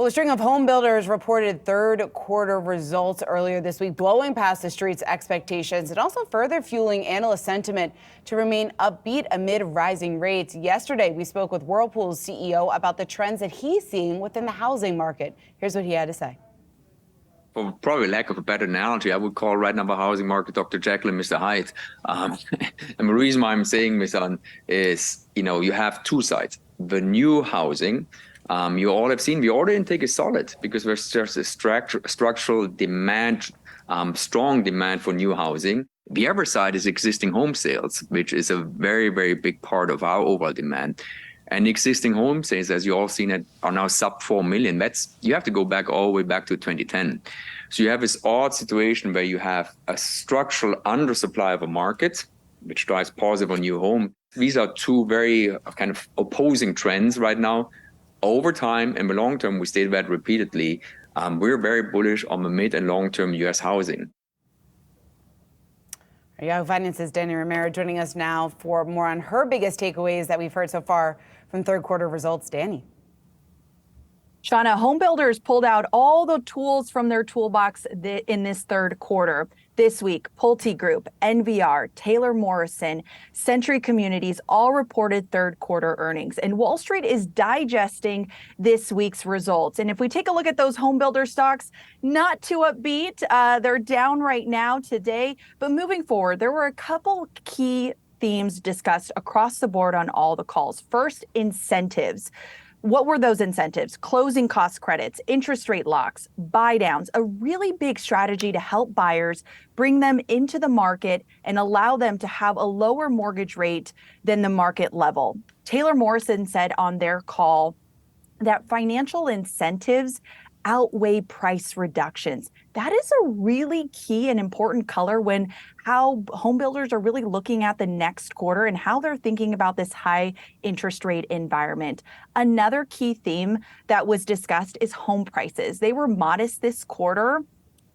A string of home builders reported third quarter results earlier this week, blowing past the street's expectations and also further fueling analyst sentiment to remain upbeat amid rising rates. Yesterday, we spoke with Whirlpool's CEO about the trends that he's seeing within the housing market. Here's what he had to say. For probably lack of a better analogy, I would call right now the housing market Dr. Jekyll and Mr. Hyde. And the reason why I'm saying this is, you have two sides. The new housing, you all have seen the order intake is solid because there's just a structural demand, strong demand for new housing. The other side is existing home sales, which is a very, very big part of our overall demand. And existing home sales, as you all seen, are now sub 4 million. You have to go back all the way back to 2010. So you have this odd situation where you have a structural undersupply of a market, which drives positive on new home. These are two very kind of opposing trends right now. Over time, in the long term, we stated that repeatedly, we're very bullish on the mid and long-term U.S. housing. Yahoo Finance's Dani Romero joining us now for more on her biggest takeaways that we've heard so far from third quarter results. Dani. Shauna, homebuilders pulled out all the tools from their toolbox in this third quarter. This week, Pulte Group, NVR, Taylor Morrison, Century Communities all reported third quarter earnings. And Wall Street is digesting this week's results. And if we take a look at those homebuilder stocks, not too upbeat. They're down right now today. But moving forward, there were a couple key themes discussed across the board on all the calls. First, incentives. What were those incentives? Closing cost credits, interest rate locks, buy downs, a really big strategy to help buyers bring them into the market and allow them to have a lower mortgage rate than the market level. Taylor Morrison said on their call that financial incentives outweigh price reductions. That is a really key and important color when how home builders are really looking at the next quarter and how they're thinking about this high interest rate environment. Another key theme that was discussed is home prices. They were modest this quarter.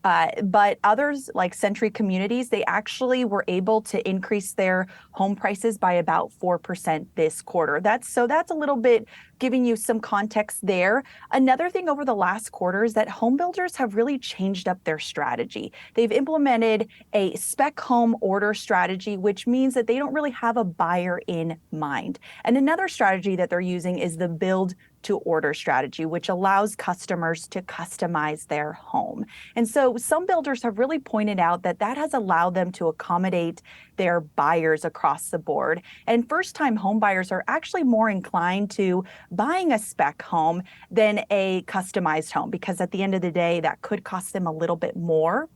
But others like Century Communities, they actually were able to increase their home prices by about 4% this quarter. That's a little bit giving you some context there. Another thing over the last quarter is that home builders have really changed up their strategy. They've implemented a spec home order strategy, which means that they don't really have a buyer in mind. And another strategy that they're using is the build to order strategy, which allows customers to customize their home. And so some builders have really pointed out that that has allowed them to accommodate their buyers across the board. And first-time home buyers are actually more inclined to buying a spec home than a customized home, because at the end of the day, that could cost them a little bit more.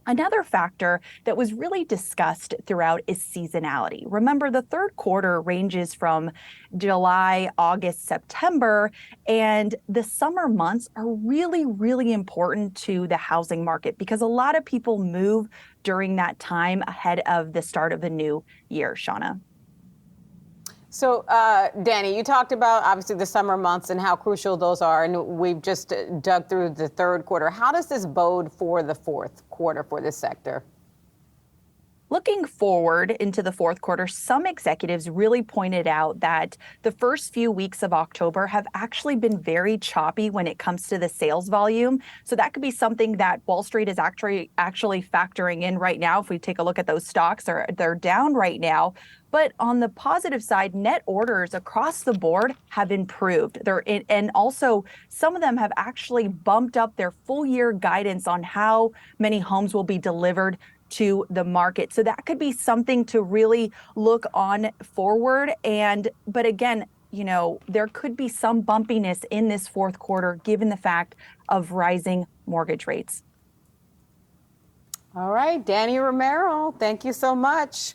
Another factor that was really discussed throughout is seasonality. Remember, the third quarter ranges from July, August, September, and the summer months are really, really important to the housing market because a lot of people move during that time ahead of the start of the new year. Shauna. So, Dani, you talked about obviously the summer months and how crucial those are, and we've just dug through the third quarter. How does this bode for the fourth quarter for this sector? Looking forward into the fourth quarter, some executives really pointed out that the first few weeks of October have actually been very choppy when it comes to the sales volume. So that could be something that Wall Street is actually factoring in right now. If we take a look at those stocks, they're down right now. But on the positive side, net orders across the board have improved. And also some of them have actually bumped up their full year guidance on how many homes will be delivered to the market. So that could be something to really look on forward. But again, there could be some bumpiness in this fourth quarter given the fact of rising mortgage rates. All right, Dani Romero, thank you so much.